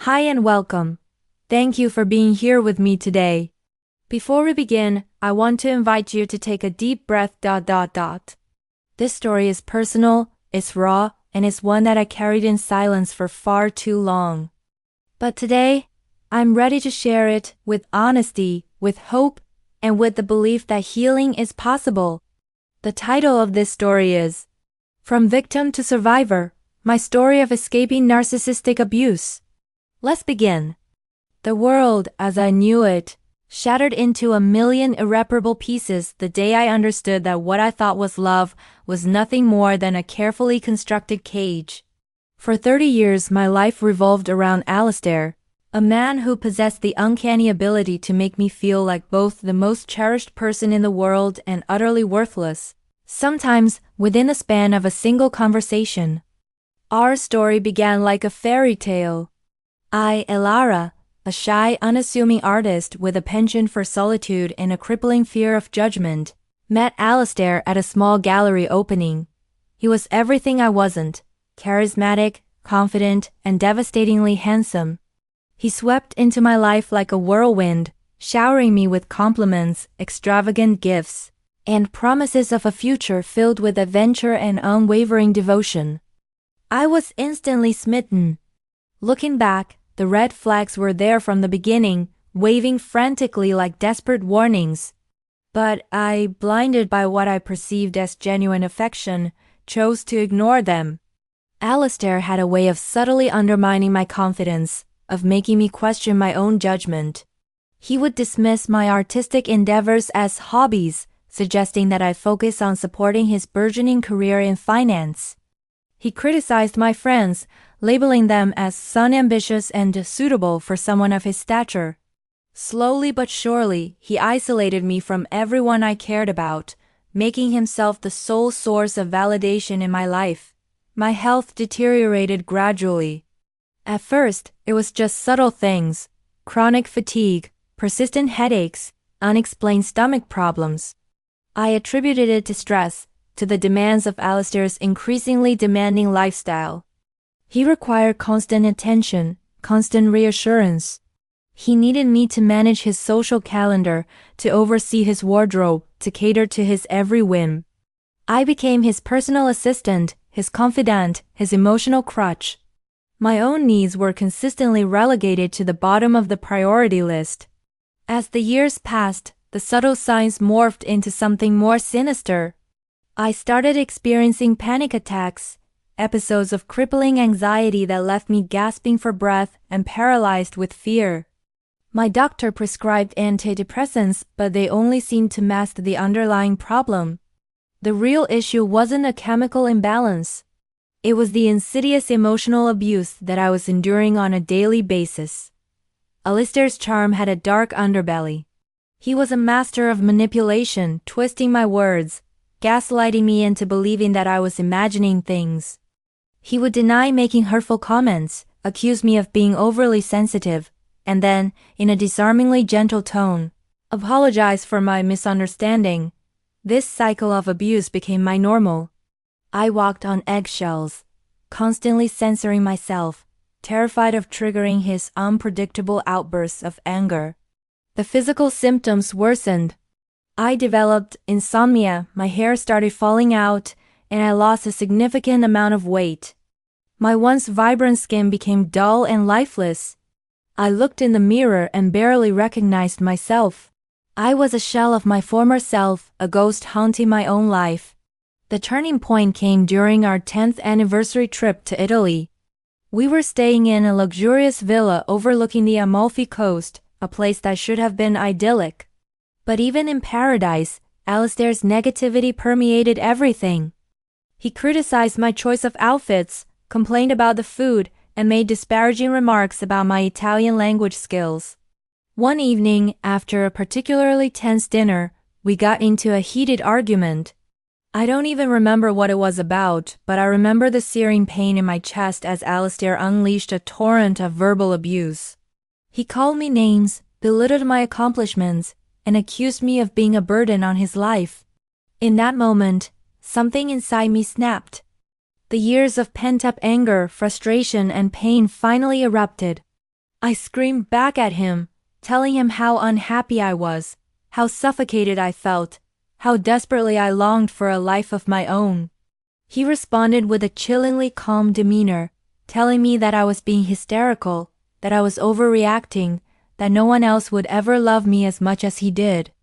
Hi and welcome. Thank you for being here with me today. Before we begin, I want to invite you to take a deep breath. This story is personal, it's raw, and it's one that I carried in silence for far too long. But today, I'm ready to share it with honesty, with hope, and with the belief that healing is possible. The title of this story is From Victim to Survivor, My Story of Escaping Narcissistic Abuse. Let's begin. The world, as I knew it, shattered into a million irreparable pieces the day I understood that what I thought was love was nothing more than a carefully constructed cage. For 30 years my life revolved around Alistair, a man who possessed the uncanny ability to make me feel like both the most cherished person in the world and utterly worthless, sometimes within the span of a single conversation. Our story began like a fairy tale. I, Elara, a shy, unassuming artist with a penchant for solitude and a crippling fear of judgment, met Alistair at a small gallery opening. He was everything I wasn't: charismatic, confident, and devastatingly handsome. He swept into my life like a whirlwind, showering me with compliments, extravagant gifts, and promises of a future filled with adventure and unwavering devotion. I was instantly smitten. Looking back, the red flags were there from the beginning, waving frantically like desperate warnings. But I, blinded by what I perceived as genuine affection, chose to ignore them. Alistair had a way of subtly undermining my confidence, of making me question my own judgment. He would dismiss my artistic endeavors as hobbies, suggesting that I focus on supporting his burgeoning career in finance. He criticized my friends, labeling them as unambitious and suitable for someone of his stature. Slowly but surely, he isolated me from everyone I cared about, making himself the sole source of validation in my life. My health deteriorated gradually. At first, it was just subtle things: chronic fatigue, persistent headaches, unexplained stomach problems. I attributed it to stress, to the demands of Alistair's increasingly demanding lifestyle. He required constant attention, constant reassurance. He needed me to manage his social calendar, to oversee his wardrobe, to cater to his every whim. I became his personal assistant, his confidant, his emotional crutch. My own needs were consistently relegated to the bottom of the priority list. As the years passed, the subtle signs morphed into something more sinister. I started experiencing panic attacks, episodes of crippling anxiety that left me gasping for breath and paralyzed with fear. My doctor prescribed antidepressants, but they only seemed to mask the underlying problem. The real issue wasn't a chemical imbalance. It was the insidious emotional abuse that I was enduring on a daily basis. Alistair's charm had a dark underbelly. He was a master of manipulation, twisting my words, gaslighting me into believing that I was imagining things. He would deny making hurtful comments, accuse me of being overly sensitive, and then, in a disarmingly gentle tone, apologize for my misunderstanding. This cycle of abuse became my normal. I walked on eggshells, constantly censoring myself, terrified of triggering his unpredictable outbursts of anger. The physical symptoms worsened. I developed insomnia, my hair started falling out, and I lost a significant amount of weight. My once vibrant skin became dull and lifeless. I looked in the mirror and barely recognized myself. I was a shell of my former self, a ghost haunting my own life. The turning point came during our 10th anniversary trip to Italy. We were staying in a luxurious villa overlooking the Amalfi Coast, a place that should have been idyllic. But even in paradise, Alistair's negativity permeated everything. He criticized my choice of outfits, complained about the food, and made disparaging remarks about my Italian language skills. One evening, after a particularly tense dinner, we got into a heated argument. I don't even remember what it was about, but I remember the searing pain in my chest as Alistair unleashed a torrent of verbal abuse. He called me names, belittled my accomplishments, and accused me of being a burden on his life. In that moment, something inside me snapped. The years of pent-up anger, frustration, and pain finally erupted. I screamed back at him, telling him how unhappy I was, how suffocated I felt, how desperately I longed for a life of my own. He responded with a chillingly calm demeanor, telling me that I was being hysterical, that I was overreacting, that no one else would ever love me as much as he did.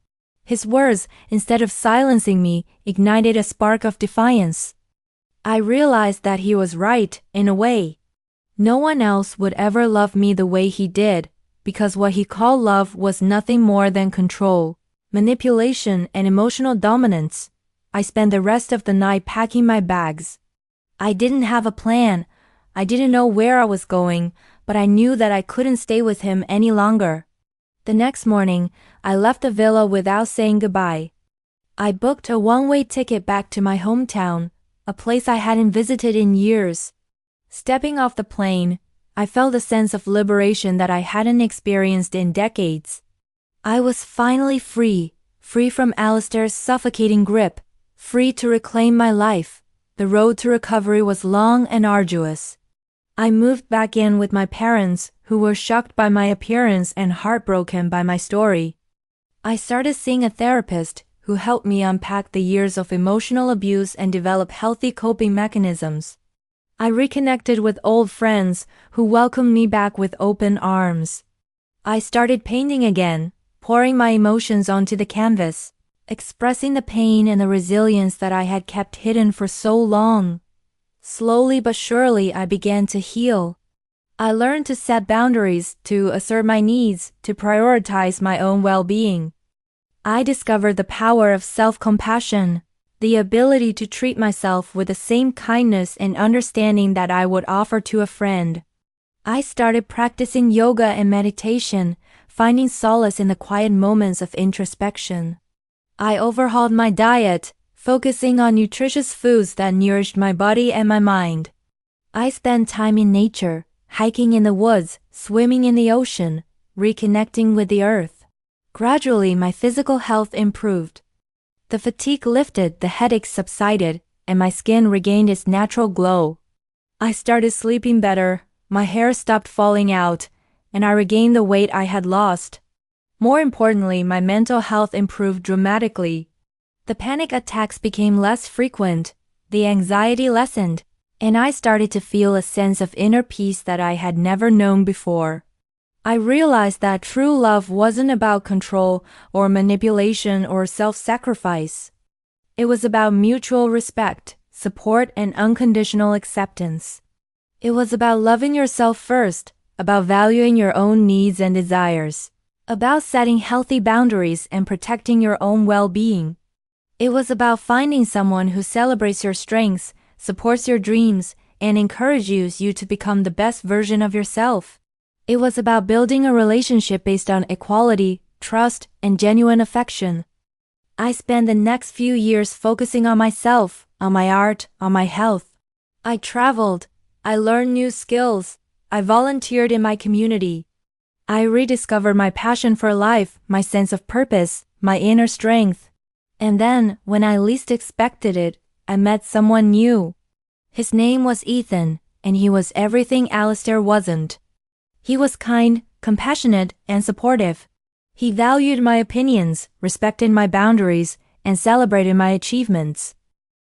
His words, instead of silencing me, ignited a spark of defiance. I realized that he was right, in a way. No one else would ever love me the way he did, because what he called love was nothing more than control, manipulation, and emotional dominance. I spent the rest of the night packing my bags. I didn't have a plan. I didn't know where I was going, but I knew that I couldn't stay with him any longer. The next morning, I left the villa without saying goodbye. I booked a one-way ticket back to my hometown, a place I hadn't visited in years. Stepping off the plane, I felt a sense of liberation that I hadn't experienced in decades. I was finally free from Alistair's suffocating grip, free to reclaim my life. The road to recovery was long and arduous. I moved back in with my parents, who were shocked by my appearance and heartbroken by my story. I started seeing a therapist who helped me unpack the years of emotional abuse and develop healthy coping mechanisms. I reconnected with old friends who welcomed me back with open arms. I started painting again, pouring my emotions onto the canvas, expressing the pain and the resilience that I had kept hidden for so long. Slowly but surely, I began to heal. I learned to set boundaries, to assert my needs, to prioritize my own well-being. I discovered the power of self-compassion, the ability to treat myself with the same kindness and understanding that I would offer to a friend. I started practicing yoga and meditation, finding solace in the quiet moments of introspection. I overhauled my diet, focusing on nutritious foods that nourished my body and my mind. I spent time in nature, hiking in the woods, swimming in the ocean, reconnecting with the earth. Gradually, my physical health improved. The fatigue lifted, the headaches subsided, and my skin regained its natural glow. I started sleeping better, my hair stopped falling out, and I regained the weight I had lost. More importantly, my mental health improved dramatically. The panic attacks became less frequent, the anxiety lessened, and I started to feel a sense of inner peace that I had never known before. I realized that true love wasn't about control or manipulation or self-sacrifice. It was about mutual respect, support, and unconditional acceptance. It was about loving yourself first, about valuing your own needs and desires, about setting healthy boundaries and protecting your own well-being. It was about finding someone who celebrates your strengths, supports your dreams, and encourages you to become the best version of yourself. It was about building a relationship based on equality, trust, and genuine affection. I spent the next few years focusing on myself, on my art, on my health. I traveled. I learned new skills. I volunteered in my community. I rediscovered my passion for life, my sense of purpose, my inner strength. And then, when I least expected it, I met someone new. His name was Ethan, and he was everything Alistair wasn't. He was kind, compassionate, and supportive. He valued my opinions, respected my boundaries, and celebrated my achievements.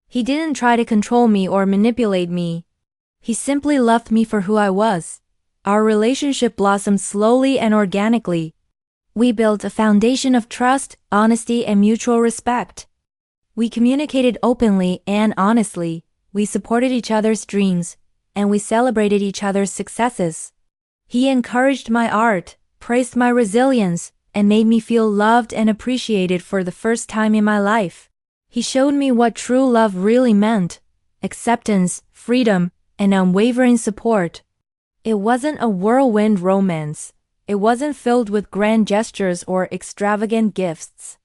He didn't try to control me or manipulate me. He simply loved me for who I was. Our relationship blossomed slowly and organically. We built a foundation of trust, honesty, and mutual respect. We communicated openly and honestly. We supported each other's dreams, and we celebrated each other's successes. He encouraged my art, praised my resilience, and made me feel loved and appreciated for the first time in my life. He showed me what true love really meant: acceptance, freedom, and unwavering support. It wasn't a whirlwind romance. It wasn't filled with grand gestures or extravagant gifts.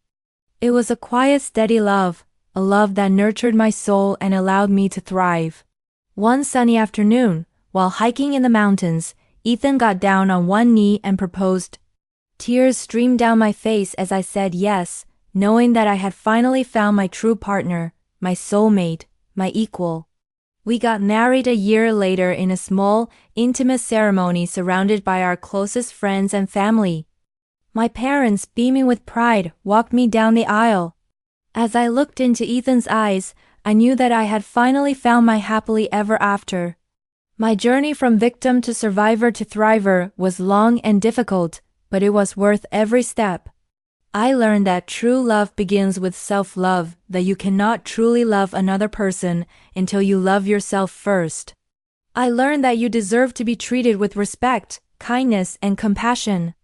It was a quiet, steady love, a love that nurtured my soul and allowed me to thrive. One sunny afternoon, while hiking in the mountains, Ethan got down on one knee and proposed. Tears streamed down my face as I said yes, knowing that I had finally found my true partner, my soulmate, my equal. We got married a year later in a small, intimate ceremony surrounded by our closest friends and family. My parents, beaming with pride, walked me down the aisle. As I looked into Ethan's eyes, I knew that I had finally found my happily ever after. My journey from victim to survivor to thriver was long and difficult, but it was worth every step. I learned that true love begins with self-love, that you cannot truly love another person until you love yourself first. I learned that you deserve to be treated with respect, kindness, and compassion.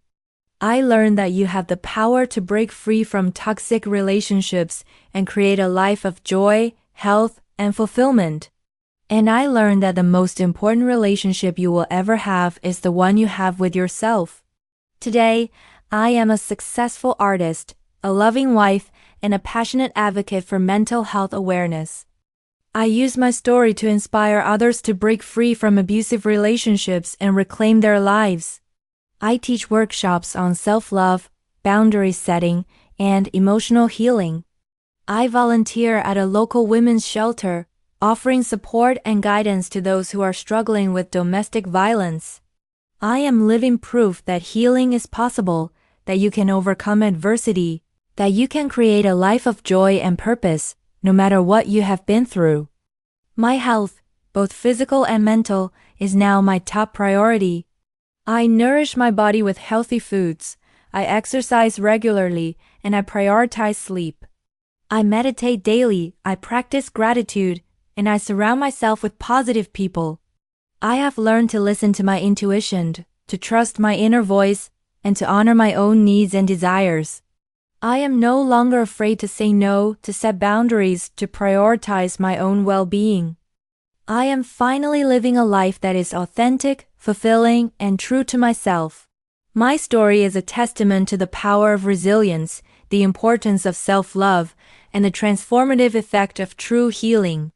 I learned that you have the power to break free from toxic relationships and create a life of joy, health, and fulfillment. And I learned that the most important relationship you will ever have is the one you have with yourself. Today, I am a successful artist, a loving wife, and a passionate advocate for mental health awareness. I use my story to inspire others to break free from abusive relationships and reclaim their lives. I teach workshops on self-love, boundary setting, and emotional healing. I volunteer at a local women's shelter, offering support and guidance to those who are struggling with domestic violence. I am living proof that healing is possible, that you can overcome adversity, that you can create a life of joy and purpose, no matter what you have been through. My health, both physical and mental, is now my top priority. I nourish my body with healthy foods, I exercise regularly, and I prioritize sleep. I meditate daily, I practice gratitude, and I surround myself with positive people. I have learned to listen to my intuition, to trust my inner voice, and to honor my own needs and desires. I am no longer afraid to say no, to set boundaries, to prioritize my own well-being. I am finally living a life that is authentic, fulfilling, and true to myself. My story is a testament to the power of resilience, the importance of self-love, and the transformative effect of true healing.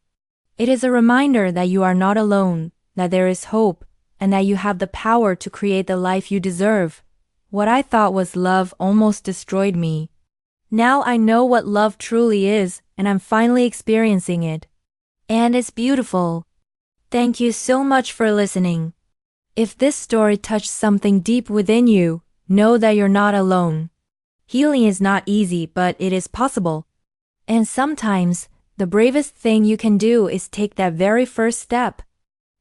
It is a reminder that you are not alone, that there is hope, and that you have the power to create the life you deserve. What I thought was love almost destroyed me. Now I know what love truly is, and I'm finally experiencing it. And it's beautiful. Thank you so much for listening. If this story touched something deep within you, know that you're not alone. Healing is not easy, but it is possible. And sometimes, the bravest thing you can do is take that very first step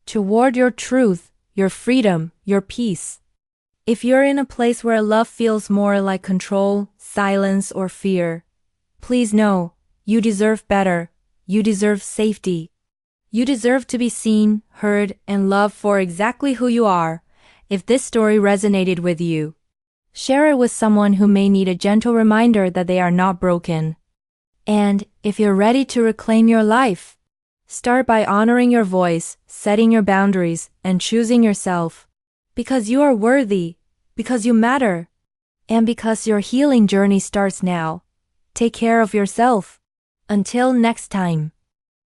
toward your truth, your freedom, your peace. If you're in a place where love feels more like control, silence, or fear, please know, you deserve better. You deserve safety. You deserve to be seen, heard, and loved for exactly who you are. If this story resonated with you, share it with someone who may need a gentle reminder that they are not broken. And if you're ready to reclaim your life, start by honoring your voice, setting your boundaries, and choosing yourself. Because you are worthy, because you matter, and because your healing journey starts now. Take care of yourself. Until next time.